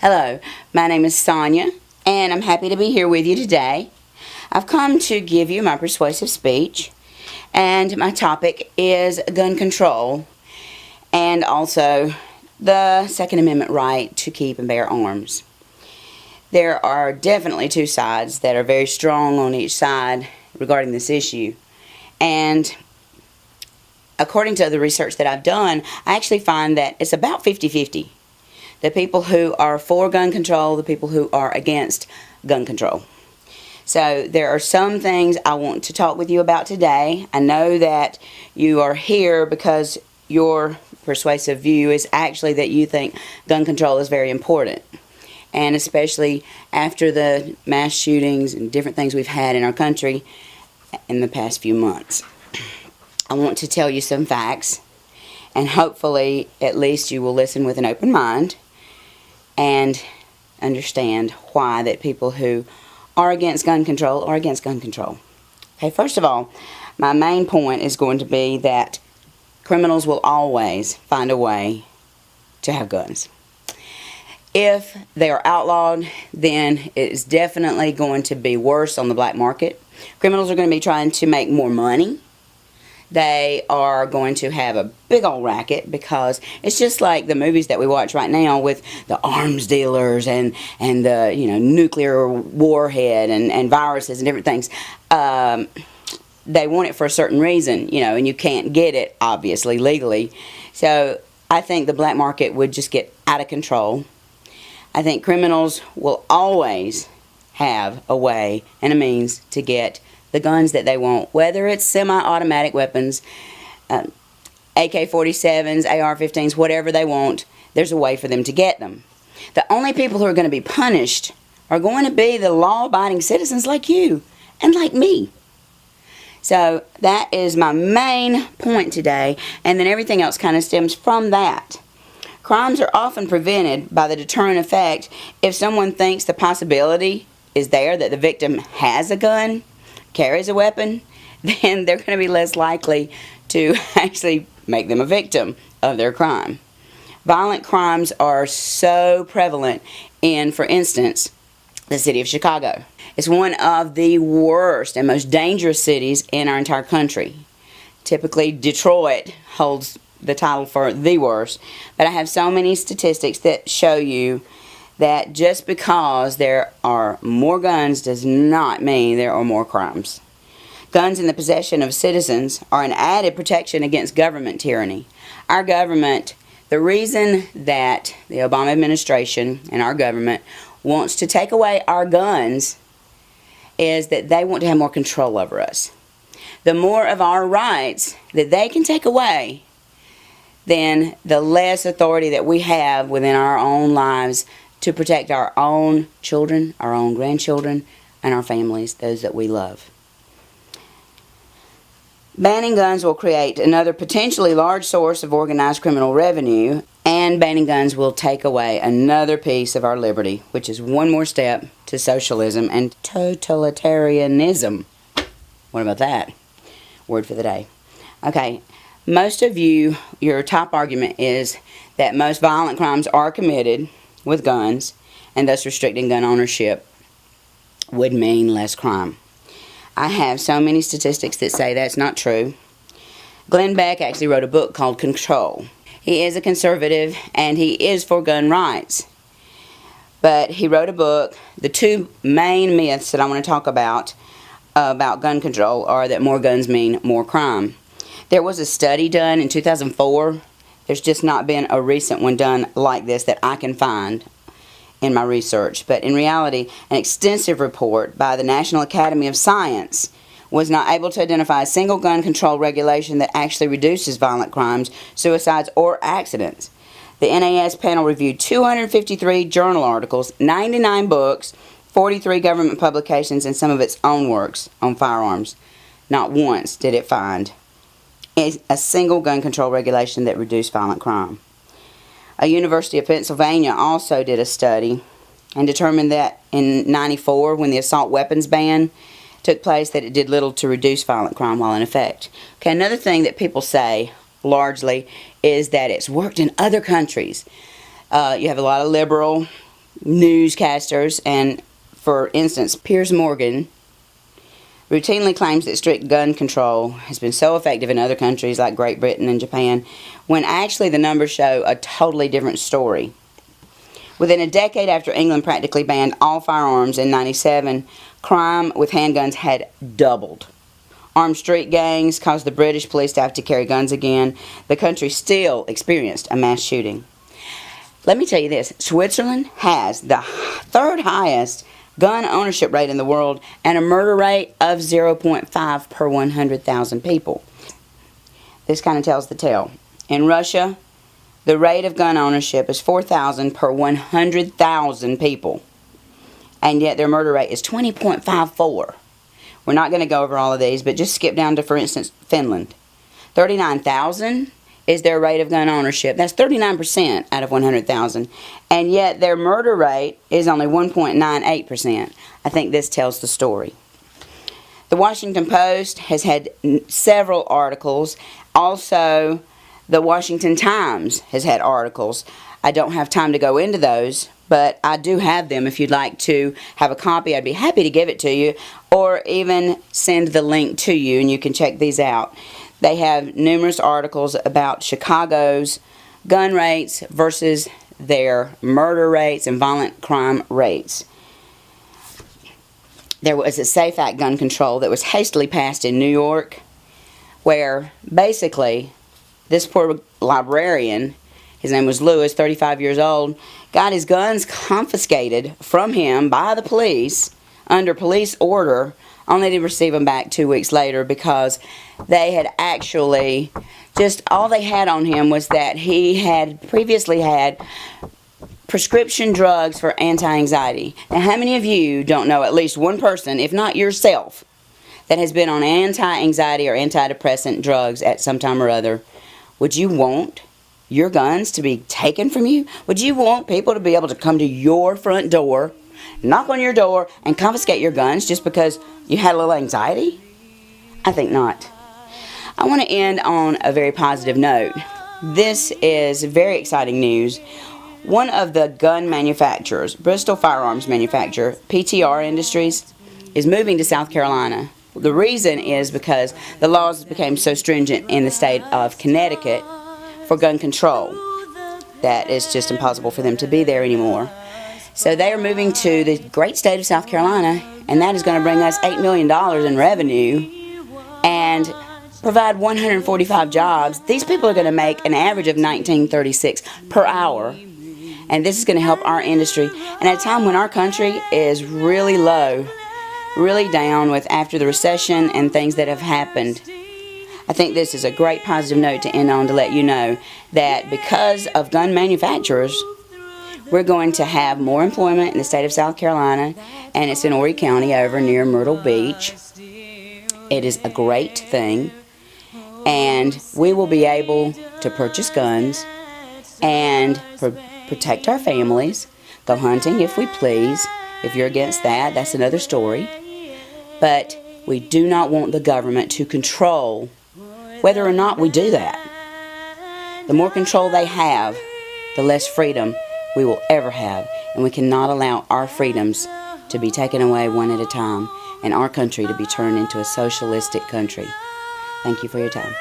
Hello, my name is Sonya, and I'm happy to be here with you today. I've come to give you my persuasive speech, and my topic is gun control, and also the Second Amendment right to keep and bear arms. There are definitely two sides that are very strong on each side regarding this issue, and according to the research that I've done, I actually find that it's about 50-50. The people who are for gun control, the people who are against gun control. So there are some things I want to talk with you about today. I know that you are here because your persuasive view is actually that you think gun control is very important. And especially after the mass shootings and different things we've had in our country in the past few months. I want to tell you some facts, and hopefully at least you will listen with an open mind and understand why that people who are against gun control are against gun control. Okay, first of all, my main point is going to be that criminals will always find a way to have guns. If they are outlawed, then it is definitely going to be worse on the black market. Criminals are going to be trying to make more money. They are going to have a big old racket because it's just like the movies that we watch right now with the arms dealers and the nuclear warhead and viruses and different things. They want it for a certain reason, and you can't get it, obviously, legally. So I think the black market would just get out of control. I think criminals will always have a way and a means to get the guns that they want, whether it's semi-automatic weapons, AK-47s, AR-15s, whatever they want, there's a way for them to get them. The only people who are going to be punished are going to be the law-abiding citizens like you and like me. So that is my main point today, and then everything else kind of stems from that. Crimes are often prevented by the deterrent effect if someone thinks the possibility is there that the victim has a gun, carries a weapon, then they're going to be less likely to actually make them a victim of their crime. Violent crimes are so prevalent in, for instance, the city of Chicago. It's one of the worst and most dangerous cities in our entire country. Typically, Detroit holds the title for the worst, but I have so many statistics that show you that just because there are more guns does not mean there are more crimes. Guns in the possession of citizens are an added protection against government tyranny. Our government, the reason that the Obama administration and our government wants to take away our guns is that they want to have more control over us. The more of our rights that they can take away, then the less authority that we have within our own lives to protect our own children, our own grandchildren, and our families, those that we love. Banning guns will create another potentially large source of organized criminal revenue, and banning guns will take away another piece of our liberty, which is one more step to socialism and totalitarianism. What about that? Word for the day. Okay, most of you, your top argument is that most violent crimes are committed with guns, and thus restricting gun ownership would mean less crime. I have so many statistics that say that's not true. Glenn Beck actually wrote a book called Control. He is a conservative and he is for gun rights. But he wrote a book. The two main myths that I want to talk about gun control are that more guns mean more crime. There was a study done in 2004. There's just not been a recent one done like this that I can find in my research. But in reality, an extensive report by the National Academy of Science was not able to identify a single gun control regulation that actually reduces violent crimes, suicides, or accidents. The NAS panel reviewed 253 journal articles, 99 books, 43 government publications, and some of its own works on firearms. Not once did it find a single gun control regulation that reduced violent crime. A University of Pennsylvania also did a study and determined that in '94, when the assault weapons ban took place, that it did little to reduce violent crime while in effect. Okay, another thing that people say largely is that it's worked in other countries. You have a lot of liberal newscasters, and for instance, Piers Morgan routinely claims that strict gun control has been so effective in other countries like Great Britain and Japan, when actually the numbers show a totally different story. Within a decade after England practically banned all firearms in '97, crime with handguns had doubled. Armed street gangs caused the British police to have to carry guns again. The country still experienced a mass shooting. Let me tell you this, Switzerland has the third highest gun ownership rate in the world and a murder rate of 0.5 per 100,000 people. This kind of tells the tale. In Russia, the rate of gun ownership is 4,000 per 100,000 people, and yet their murder rate is 20.54. We're not going to go over all of these, but just skip down to, for instance, Finland. 39,000 is their rate of gun ownership. That's 39% out of 100,000. And yet their murder rate is only 1.98%. I think this tells the story. The Washington Post has had several articles. Also, the Washington Times has had articles. I don't have time to go into those, but I do have them. If you'd like to have a copy, I'd be happy to give it to you, or even send the link to you and you can check these out. They have numerous articles about Chicago's gun rates versus their murder rates and violent crime rates. There was a SAFE Act gun control that was hastily passed in New York, where basically this poor librarian, his name was Lewis, 35 years old, got his guns confiscated from him by the police under police order, only to receive them back 2 weeks later because they had actually, just all they had on him was that he had previously had prescription drugs for anti-anxiety. Now, how many of you don't know at least one person, if not yourself, that has been on anti-anxiety or antidepressant drugs at some time or other? Would you want your guns to be taken from you? Would you want people to be able to come to your front door, knock on your door, and confiscate your guns just because you had a little anxiety? I think not. I want to end on a very positive note. This is very exciting news. One of the gun manufacturers, Bristol Firearms Manufacturer, PTR Industries, is moving to South Carolina. The reason is because the laws became so stringent in the state of Connecticut for gun control that it's just impossible for them to be there anymore. So they are moving to the great state of South Carolina, and that is going to bring us $8 million in revenue and provide 145 jobs. These people are going to make an average of $19.36 per hour, and this is going to help our industry. And at a time when our country is really low, really down with after the recession and things that have happened, I think this is a great positive note to end on, to let you know that because of gun manufacturers, we're going to have more employment in the state of South Carolina, and it's in Horry County over near Myrtle Beach. It is a great thing, and we will be able to purchase guns and protect our families, go hunting if we please. If you're against that, that's another story. But we do not want the government to control whether or not we do that. The more control they have, the less freedom we will ever have, and we cannot allow our freedoms to be taken away one at a time and our country to be turned into a socialistic country. Thank you for your time.